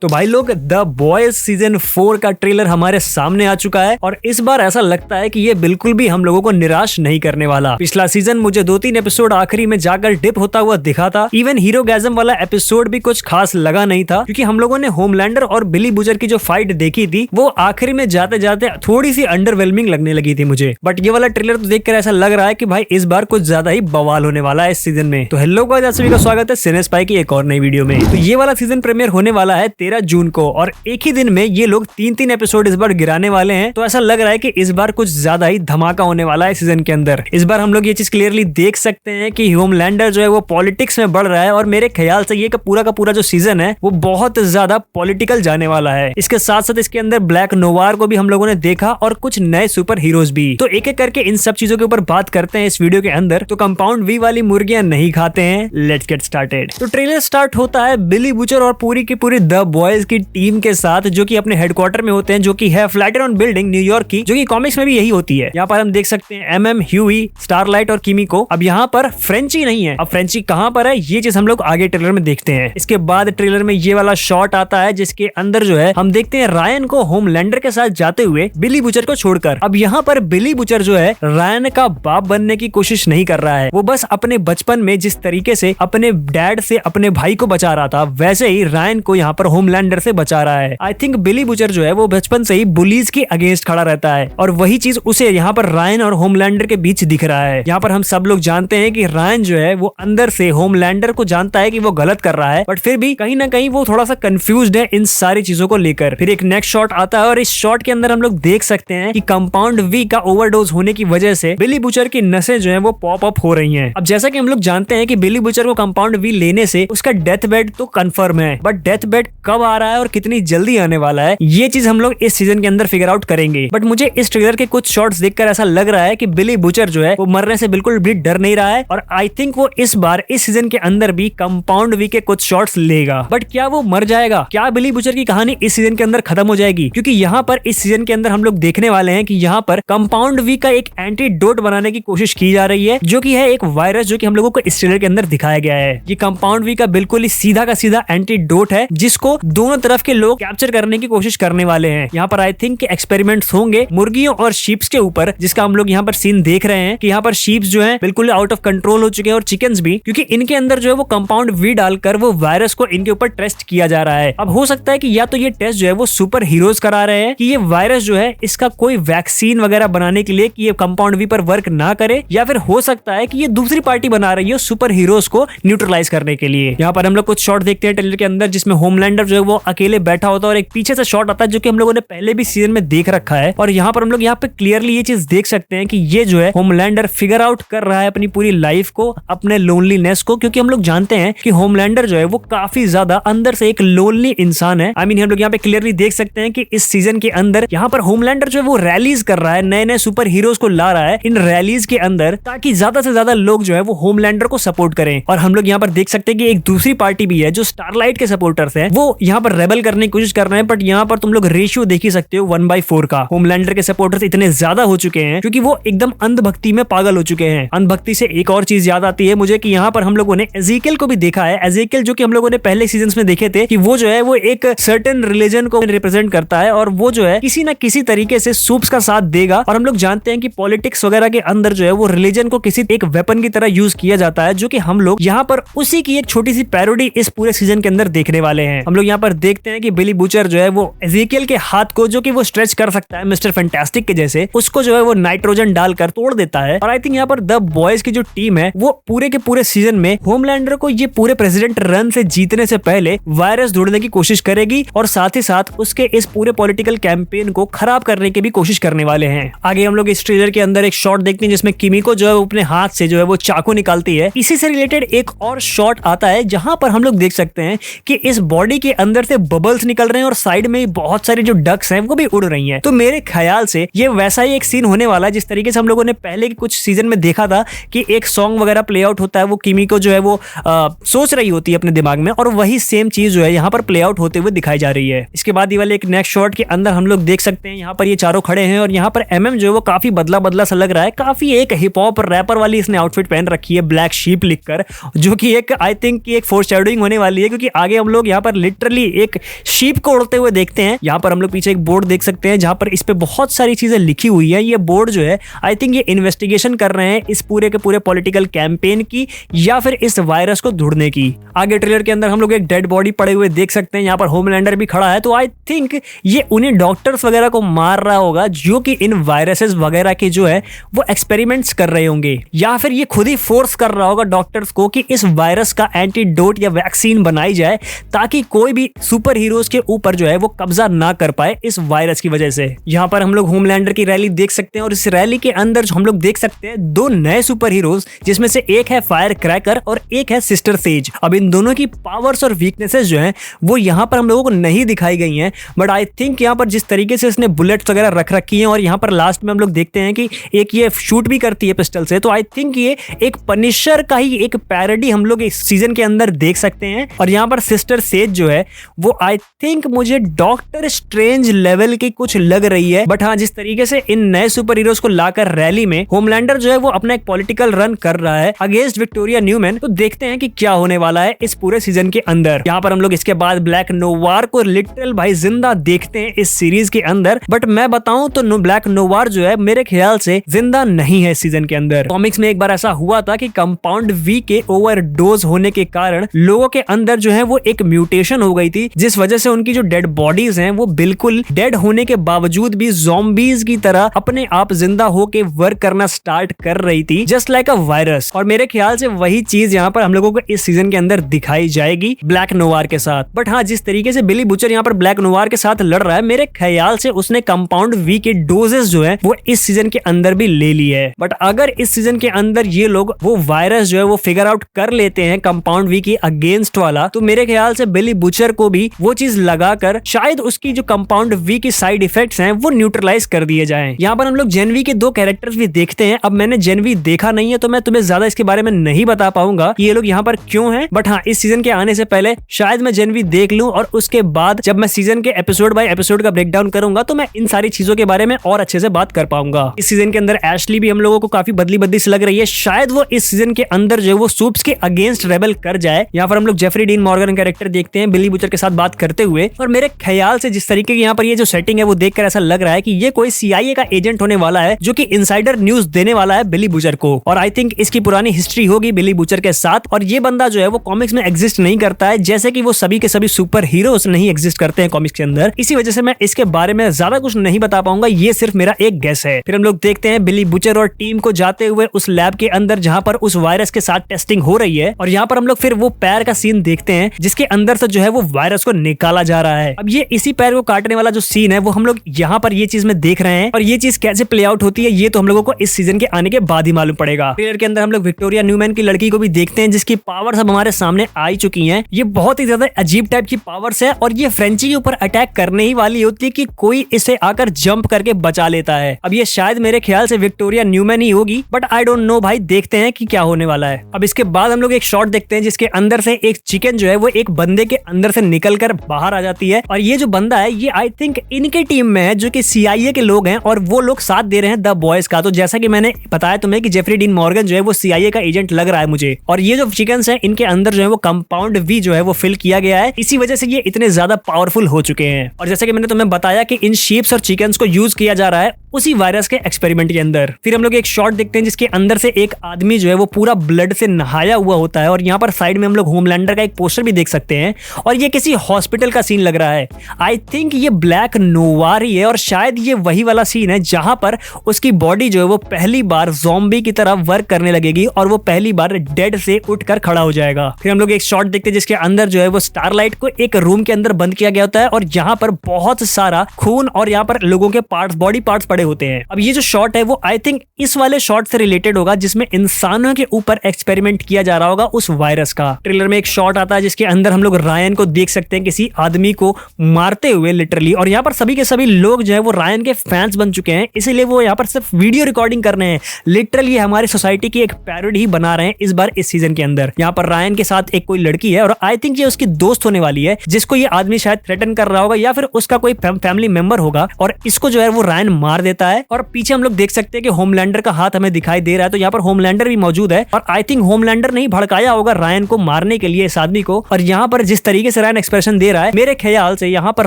तो भाई लोग द बॉयज सीजन 4 का ट्रेलर हमारे सामने आ चुका है और इस बार ऐसा लगता है कि ये बिल्कुल भी हम लोगों को निराश नहीं करने वाला। पिछला सीजन मुझे 2-3 एपिसोड आखिरी में जाकर डिप होता हुआ दिखा था। इवन हीरो गैजम वाला एपिसोड भी कुछ खास लगा नहीं था, क्योंकि हम लोगों ने होमलैंडर और बिली बुचर की जो फाइट देखी थी वो आखिरी में जाते जाते थोड़ी सी अंडरवेलमिंग लगने लगी थी मुझे। बट ये वाला ट्रेलर तो देखकर ऐसा लग रहा है कि भाई इस बार कुछ ज्यादा ही बवाल होने वाला है इस सीजन में। तो हेलो गाइस, आप सभी का स्वागत है सिनेस्पाई की एक और नई वीडियो में। तो ये वाला सीजन प्रीमियर होने वाला है 13 जून को और एक ही दिन में ये लोग 3-3 एपिसोड इस बार गिराने वाले हैं। तो ऐसा लग रहा है कि इस बार कुछ ज्यादा ही धमाका होने वाला है सीजन के अंदर। इस बार हम लोग ये चीज क्लियरली देख सकते हैं कि होमलैंडर जो है वो पॉलिटिक्स में बढ़ रहा है और मेरे ख्याल से ये का पूरा जो सीजन है वो बहुत ज्यादा पॉलिटिकल जाने वाला है। इसके साथ साथ इसके अंदर ब्लैक नोवार को भी हम लोगों ने देखा और कुछ नए सुपर हीरोज भी। तो एक एक करके इन सब चीजों के ऊपर बात करते हैं इस वीडियो के अंदर। तो कंपाउंड वी वाली मुर्गियां नहीं खाते हैं, लेट्स गेट स्टार्टेड। तो ट्रेलर स्टार्ट होता है बिली बुचर और पूरी की पूरी द बॉयज की टीम के साथ, जो कि अपने हेडक्वार्टर में होते हैं, जो कि है फ्लैटियरॉन बिल्डिंग न्यूयॉर्क की, जो कि कॉमिक्स में भी यही होती है। यहाँ पर हम देख सकते हैं MM, ह्यूई, स्टारलाइट और किमिको। अब यहाँ पर फ्रेंची नहीं है। अब फ्रेंची कहाँ पर है ये चीज हम लोग आगे ट्रेलर में देखते हैं। इसके बाद ट्रेलर में ये वाला शॉट आता है जिसके अंदर जो है हम देखते हैं रायन को होमलैंडर के साथ जाते हुए बिली बुचर को छोड़कर। अब यहाँ पर बिली बुचर जो है रायन का बाप बनने की कोशिश नहीं कर रहा है। वो बस अपने बचपन में जिस तरीके से अपने डैड से अपने भाई को बचा रहा था, वैसे ही रायन को यहाँ पर होमलैंडर से बचा रहा है। आई थिंक बिली बुचर जो है वो बचपन से ही बुलीज के अगेंस्ट खड़ा रहता है और वही चीज उसे यहाँ पर रायन और होमलैंडर के बीच दिख रहा है। यहाँ पर हम सब लोग जानते हैं कि रायन जो है वो अंदर से होमलैंडर को जानता है कि वो गलत कर रहा है, बट फिर भी कहीं ना कहीं वो थोड़ा सा कंफ्यूज्ड है इन सारी चीजों को लेकर। फिर एक नेक्स्ट शॉट आता है और इस शॉट के अंदर हम लोग देख सकते हैं कि कंपाउंड वी का ओवरडोज होने की वजह से बिली बुचर की नसें जो है वो पॉप अप हो रही हैं। अब जैसा कि हम लोग जानते हैं कि बिली बुचर को कंपाउंड वी लेने से उसका डेथ बेड तो कंफर्म है, बट डेथ बेड कब आ रहा है और कितनी जल्दी आने वाला है ये चीज हम लोग इस सीजन के अंदर फिगर आउट करेंगे। बट मुझे इस ट्रेलर के कुछ शॉट्स देखकर ऐसा लग रहा है कि बिली बुचर जो है वो मरने से बिल्कुल भी डर नहीं रहा है और आई थिंक वो इस बार इस सीजन के अंदर भी कंपाउंड वी के कुछ शॉट्स लेगा। बट क्या वो मर जाएगा? क्या बिली बुचर की कहानी इस सीजन के अंदर खत्म हो जाएगी? क्योंकि यहाँ पर इस सीजन के अंदर हम लोग देखने वाले हैं कि यहाँ पर कंपाउंड वी का एक एंटीडोट बनाने की कोशिश की जा रही है, जो कि है एक वायरस, जो कि हम लोगों को इस ट्रेलर के अंदर दिखाया गया है। ये कंपाउंड वी का बिल्कुल ही सीधा का सीधा एंटीडोट है, जिसको दोनों तरफ के लोग कैप्चर करने की कोशिश करने वाले हैं। यहाँ पर आई थिंक एक्सपेरिमेंट्स होंगे मुर्गियों और शीप्स के ऊपर, जिसका हम लोग यहाँ पर सीन देख रहे हैं कि यहाँ पर शीप्स जो है बिल्कुल आउट ऑफ कंट्रोल हो चुके हैं और चिकन्स भी, क्योंकि इनके अंदर जो है वो कंपाउंड वी डालकर वो वायरस को इनके ऊपर टेस्ट किया जा रहा है। अब हो सकता है कि या तो ये टेस्ट जो है वो सुपर हीरोज करा रहे हैं कि ये वायरस जो है इसका कोई वैक्सीन वगैरह बनाने के लिए कि ये कंपाउंड वी पर वर्क ना करे, या फिर हो सकता है कि ये दूसरी पार्टी बना रही है सुपर हीरोज को न्यूट्रलाइज करने के लिए। यहाँ पर हम लोग कुछ शॉट देखते हैं ट्रेलर के अंदर जिसमें होमलैंडर जो है वो अकेले बैठा होता है और एक पीछे से शॉट आता है जो कि हम लोगों ने पहले भी सीजन में देख रखा है। और यहाँ पर हम लोग यहाँ पे क्लियरली ये चीज देख सकते हैं कि ये जो है होमलैंडर फिगर आउट कर रहा है अपनी पूरी लाइफ को, अपने लोनलीनेस को, क्योंकि हम लोग जानते हैं कि होमलैंडर जो है वो काफी ज्यादा अंदर से एक लोनली इंसान है। आई मीन हम लोग यहाँ पे क्लियरली देख सकते हैं कि इस सीजन के अंदर यहाँ पर होमलैंडर जो है वो रैलीज कर रहा है, नए नए सुपर हीरोज को ला रहा है इन रैलीज के अंदर, ताकि ज्यादा से ज्यादा लोग जो है वो होमलैंडर को सपोर्ट करें। और हम लोग यहाँ पर देख सकते हैं कि एक दूसरी पार्टी भी है जो स्टारलाइट के सपोर्टर्स है, वो यहाँ पर रेबल करने की कोशिश कर रहे हैं। बट यहाँ पर तुम लोग रेशियो देख ही सकते हो 1/4 का। होमलैंडर के सपोर्टर्स इतने ज्यादा हो चुके हैं क्योंकि वो एकदम अंधभक्ति में पागल हो चुके हैं। अंधभक्ति से एक और चीज याद आती है मुझे कि यहाँ पर हम लोगों ने एजेकियल को भी देखा है। एजेकियल जो कि हम लोगों ने पहले सीजन्स में देखे थे कि वो जो है वो एक सर्टेन रिलीजन को रिप्रेजेंट करता है और वो जो है किसी ना किसी तरीके से सूप्स का साथ देगा। और हम लोग जानते हैं कि पॉलिटिक्स वगैरह के अंदर जो है वो रिलीजन को किसी एक वेपन की तरह यूज किया जाता है, जो कि हम लोग यहाँ पर उसी की एक छोटी सी पैरोडी इस पूरे सीजन के अंदर देखने वाले हैं। हम लोग यहाँ पर देखते हैं कि बिली बुचर जो है वो एजेकियल के हाथ को, जो कि वो स्ट्रेच कर सकता है मिस्टर फैंटास्टिक के जैसे, उसको जो है वो नाइट्रोजन डालकर तोड़ देता है। और आई थिंक यहाँ पर द बॉयज की जो टीम है वो पूरे के पूरे सीजन में होमलैंडर को ये पूरे प्रेसिडेंट रन से जीतने से पहले वायरस ढूंढने की कोशिश करेगी और साथ ही साथ उसके इस पूरे पॉलिटिकल कैंपेन को खराब करने की भी कोशिश करने वाले हैं। आगे हम लोग इस ट्रेलर के अंदर एक शॉट देखते हैं जिसमें किमिको जो है अपने हाथ से जो है वो चाकू निकालती है। इसी से रिलेटेड एक और शॉट आता है जहां पर हम लोग देख सकते हैं कि इस बॉडी के अंदर से बबल्स निकल रहे हैं और साइड में बहुत सारी जो डक्स हैं वो भी उड़ रही हैं। तो मेरे ख्याल से ये वैसा ही एक सीन होने वाला है जिस तरीके से हम लोगों ने पहले के कुछ सीजन में देखा था कि एक सॉन्ग वगैरह प्ले आउट होता है, वो किमिको जो है वो सोच रही होती है अपने दिमाग में, और वही सेम चीज जो है यहाँ पर प्ले आउट होते हुए दिखाई जा रही है। इसके बाद ये वाले एक नेक्स्ट शॉट के अंदर हम लोग देख सकते हैं यहाँ पर ये चारों खड़े हैं और यहाँ पर MM जो है वो काफी बदला बदला सा लग रहा है। काफी एक हिप हॉप रैपर वाली इसने आउटफिट पहन रखी है, ब्लैक शीप लिखकर, जो कि एक आई थिंक की एक फोरशैडोइंग होने वाली है, क्योंकि आगे हम लोग यहाँ पर लिटरली लिटरली एक शीप को उड़ते हुए देखते हैं। यहाँ पर हम लोग पीछे एक बोर्ड देख सकते हैं जहां पर इस पे बहुत सारी चीजें लिखी हुई है। ये बोर्ड जो है आई थिंक ये इन्वेस्टिगेशन कर रहे हैं इस पूरे के पूरे पॉलिटिकल कैंपेन की या फिर इस वायरस को ढूंढने की। आगे ट्रेलर के अंदर हम लोग एक डेड बॉडी पड़े हुए देख सकते हैं। यहाँ पर होमलैंडर भी खड़ा है, तो आई थिंक ये उन्हीं डॉक्टर्स वगैरह को मार रहा होगा जो कि इन वायरसेस वगैरह के जो है वो एक्सपेरिमेंट्स कर रहे होंगे, या फिर ये खुद ही फोर्स कर रहा होगा डॉक्टर्स को कि इस वायरस का एंटीडोट या वैक्सीन बनाई जाए ताकि कोई भी सुपर हीरोज के ऊपर जो है वो कब्जा ना कर पाए इस वायरस की वजह से। यहाँ पर हम लोग होमलैंडर की रैली देख सकते हैं और इस रैली के अंदर हम लोग देख सकते हैं दो नए सुपर हीरोज, जिसमें से एक है फायर क्रैकर और एक है सिस्टर सेज। अब इन दोनों की पावर्स और वीकनेसेस जो हैं वो यहाँ पर हम लोगों को नहीं दिखाई गई हैं, बट आई थिंक यहाँ पर जिस तरीके से इसने बुलेट्स वगैरह रख रखी हैं और यहाँ पर लास्ट में हम लोग देखते हैं कि एक ये शूट भी करती है पिस्टल से, तो आई थिंक ये एक पनिशर का ही एक पैरोडी हम लोग इस सीजन के अंदर देख सकते हैं। और यहाँ पर सिस्टर सेज जो है वो आई थिंक मुझे डॉक्टर स्ट्रेंज लेवल की कुछ लग रही है, बट हाँ जिस तरीके से इन नए सुपर हीरोज को लाकर रैली में होमलैंडर जो है वो अपना एक पॉलिटिकल रन कर रहा है अगेंस्ट विक्टोरिया न्यूमैन, तो देखते हैं कि क्या होने वाला है इस पूरे सीजन के अंदर। यहाँ पर हम लोग इसके बाद ब्लैक नोवार को लिटरल भाई जिंदा देखते हैं इस सीरीज के अंदर, बट मैं बताऊं तो ब्लैक नोवार जो है मेरे ख्याल से जिंदा नहीं है सीजन के अंदर। कॉमिक्स में एक बार ऐसा हुआ था कि कंपाउंड वी के ओवरडोज होने के कारण लोगों के अंदर जो है वो एक म्यूटेशन हो गई थी, जिस वजह से उनकी जो डेड बॉडीज हैं वो बिल्कुल डेड होने के बावजूद भी ज़ॉम्बीज की तरह अपने आप जिंदा होके वर्क करना स्टार्ट कर रही थी, जस्ट लाइक अ वायरस। और मेरे ख्याल से वही चीज यहाँ पर हम लोगों को इस सीजन के अंदर दिखाई जाएगी ब्लैक नोवार के साथ। बट हाँ जिस तरीके से बिली बुचर यहाँ पर ब्लैक नोवार के साथ लड़ रहा है, मेरे ख्याल से उसने कंपाउंड वी के डोजेस जो है वो इस सीजन के अंदर भी ले ली है। बट अगर इस सीजन के अंदर ये लोग वो वायरस जो है वो फिगर आउट कर लेते हैं कंपाउंड वी के अगेंस्ट वाला, तो मेरे ख्याल से बिली बुचर को भी वो चीज लगाकर शायद उसकी जो कंपाउंड वी की साइड इफेक्ट्स हैं वो न्यूट्रलाइज कर दिए जाएं। यहाँ पर हम लोग जेनवी के दो कैरेक्टर्स भी देखते हैं। अब मैंने जेनवी देखा नहीं है तो मैं तुम्हें ज्यादा इसके बारे में नहीं बता पाऊंगा कि ये लोग यहाँ पर क्यों हैं, बट हाँ इस सीजन के आने से पहले शायद मैं जेनवी देख लूं और उसके बाद जब मैं सीजन के एपिसोड बाय एपिसोड का ब्रेकडाउन करूंगा तो मैं इन सारी चीजों के बारे में और अच्छे से बात कर पाऊंगा। इस सीजन के अंदर एशली भी हम लोगों को काफी बदली बदली से लग रही है, शायद वो इस सीजन के अंदर जो है वो सूप्स के अगेंस्ट रेबल कर जाए। यहाँ पर हम लोग जेफरी डीन मॉर्गन कैरेक्टर देखते हैं बिली बुचर के साथ बात करते हुए, और मेरे ख्याल से जिस तरीके की यहाँ पर ये जो सेटिंग है वो देखकर ऐसा लग रहा है कि ये कोई CIA का एजेंट होने वाला है जो कि इनसाइडर न्यूज देने वाला है बिली बुचर को। और आई थिंक इसकी पुरानी हिस्ट्री होगी बिली बुचर के साथ, और ये बंदा जो है वो कॉमिक्स में एग्जिस्ट नहीं करता है, जैसे कि वो सभी के सभी सुपर हीरोज नहीं एग्जिस्ट करते हैं कॉमिक्स के अंदर। इसी वजह से मैं इसके बारे में ज्यादा कुछ नहीं बता पाऊंगा, ये सिर्फ मेरा एक गेस है। फिर हम लोग देखते हैं बिली बुचर और टीम को जाते हुए उस लैब के अंदर जहां पर उस वायरस के साथ टेस्टिंग हो रही है, और यहाँ पर हम लोग फिर वो पैर का सीन देखते हैं जिसके अंदर से जो है वो वायरस को निकाला जा रहा है। अब ये इसी पैर को काटने वाला जो सीन है वो हम लोग यहाँ पर ये चीज में देख रहे हैं, और ये चीज कैसे प्ले आउट होती है ये तो हम लोगों को इस सीजन के आने के बाद ही मालूम पड़ेगा। ट्रेलर के अंदर हम लोग विक्टोरिया न्यूमैन की लड़की को भी देखते हैं जिसकी पावर्स अब हमारे सामने आई चुकी हैं। ये बहुत ही ज्यादा अजीब टाइप की पावर्स है, और ये फ्रेंची के ऊपर अटैक करने ही वाली होती है कि कोई इसे आकर जंप करके बचा लेता है। अब ये शायद मेरे ख्याल से विक्टोरिया न्यूमैन ही होगी, बट आई डोंट नो भाई, देखते हैं कि क्या होने वाला है। अब इसके बाद हम लोग एक शॉट देखते हैं जिसके अंदर से एक चिकन जो है वो एक बंदे के अंदर से निकलकर बाहर आ जाती है, और ये जो बंदा है ये आई थिंक इनके टीम में है जो कि CIA के लोग हैं, और वो लोग साथ दे रहे हैं द बॉयज का। तो जैसा कि मैंने बताया तुम्हें कि जेफरी डीन मॉर्गन जो है वो CIA का एजेंट लग रहा है मुझे, और ये जो चिकन्स हैं इनके अंदर जो है वो कंपाउंड वी जो है वो फिल किया गया है, इसी वजह से ये इतने ज्यादा पावरफुल हो चुके हैं। और जैसा कि मैंने तुम्हें बताया कि इन शीप्स और चिकन्स को यूज किया जा रहा है उसी वायरस के एक्सपेरिमेंट के अंदर। फिर हम लोग एक शॉट देखते हैं जिसके अंदर से एक आदमी जो है वो पूरा ब्लड से नहाया हुआ होता है, और यहाँ पर साइड में हम लोग होमलैंडर का एक पोस्टर भी देख सकते हैं, और ये किसी हॉस्पिटल का सीन लग रहा है। आई थिंक ये ब्लैक नोवार ही है, और शायद ये वही वाला सीन है जहां पर उसकी बॉडी जो है वो पहली बार ज़ॉम्बी की तरह वर्क करने लगेगी और वो पहली बार डेड से उठकर खड़ा हो जाएगा। फिर हम लोग एक शॉट देखते हैं जिसके अंदर जो है वो स्टारलाइट को एक रूम के अंदर बंद किया गया होता है, और यहाँ पर बहुत सारा खून और यहाँ पर लोगों के पार्ट्स, बॉडी पार्ट्स पड़े होते हैं। अब ये जो शॉट है वो आई थिंक इस वाले शॉट से रिलेटेड होगा जिसमें इंसानों के ऊपर एक्सपेरिमेंट किया जा रहा होगा उस वायरस का। ट्रेलर में एक शॉट आता है जिसके अंदर हम लोग रायन को देख सकते हैं किसी आदमी को मारते हुए लिटरली, और यहाँ पर सभी के सभी लोग जो है वो रायन के फैंस बन चुके हैं, इसीलिए वो यहाँ पर सिर्फ वीडियो रिकॉर्डिंग कर रहे हैं। लिटरली हमारी सोसाइटी की एक पैरोडी ही बना रहे हैं इस बार इस सीजन के अंदर। यहाँ पर रायन के साथ एक कोई लड़की है, और आई थिंक ये उसकी दोस्त होने वाली है जिसको ये आदमी शायद थ्रेटन कर रहा होगा, या फिर उसका कोई फैमिली मेंबर होगा, और इसको जो है वो रायन मार देता है। और पीछे हम लोग देख सकते हैं कि होमलैंडर का हाथ हमें दिखाई दे रहा है, तो यहाँ पर होमलैंडर भी मौजूद है, और आई थिंक होमलैंडर ने ही भड़काया होगा रायन को मारने के लिए इस आदमी को। और यहाँ पर जिस तरीके से रायन एक्सप्रेशन दे रहा है, मेरे ख्याल से यहाँ पर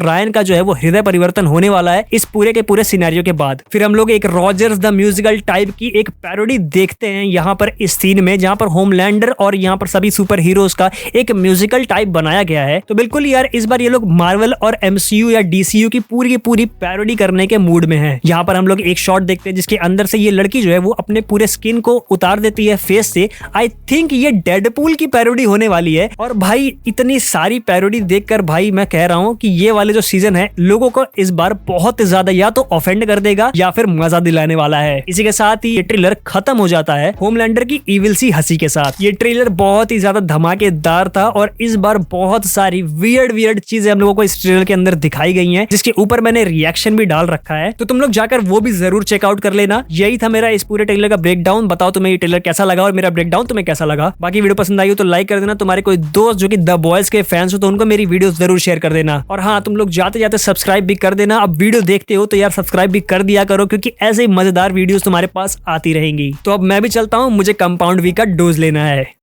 रायन का जो है वो हृदय परिवर्तन होने वाला है इस पूरे के पूरे सिनेरियो के बाद। फिर हम लोग एक रॉजर्स द म्यूजिकल टाइप की एक पैरोडी देखते हैं यहाँ पर इस सीन में, जहाँ पर होमलैंडर और यहाँ पर सभी सुपर हीरोज का एक म्यूजिकल टाइप बनाया गया है। तो बिल्कुल यार इस बार ये लोग मार्वल और एमसीयू या डीसीयू की पूरी पैरोडी करने के मूड में है। यहाँ पर हम लोग एक शॉट देखते हैं जिसके अंदर से ये लड़की जो है वो अपने पूरे स्किन को उतार देती है फेस से। आई थिंक ये डेडपूल की पैरोडी होने वाली है। और भाई इतनी सारी पैरोडी देखकर भाई मैं कह रहा हूँ कि ये वाले जो सीजन है लोगों को इस बार बहुत ज्यादा या तो ऑफेंड कर देगा या फिर मजा दिलाने वाला है। इसी के साथ ही ये ट्रेलर खत्म हो जाता है होमलैंडर की इविल सी हंसी के साथ। ये ट्रेलर बहुत ही ज्यादा धमाकेदार था और इस बार बहुत सारी वियर्ड चीजें हम लोगों को इस ट्रेलर के अंदर दिखाई गई हैं, जिसके ऊपर मैंने रिएक्शन भी डाल रखा है, तो तुम लोग जाकर वो भी जरूर चेकआउट कर लेना। यही था मेरा इस पूरे ट्रेलर का ब्रेकडाउन। बताओ तुम्हें ये ट्रेलर कैसा लगा और मेरा ब्रेकडाउन तुम्हें कैसा लगा। बाकी वीडियो पसंद आई हो तो लाइक कर देना। तुम्हारे कोई दोस्त जो कि द बॉयज के फैंस हो तो उनको मेरी वीडियो जरूर शेयर कर देना। और हाँ, तुम लोग जाते जाते सब्सक्राइब भी कर देना। अब वीडियो देखते हो तो यार सब्सक्राइब भी कर दिया करो, क्योंकि ऐसे ही मजेदार वीडियोस तुम्हारे पास आती रहेंगी। तो अब मैं भी चलता हूँ, मुझे कंपाउंड वी का डोज लेना है।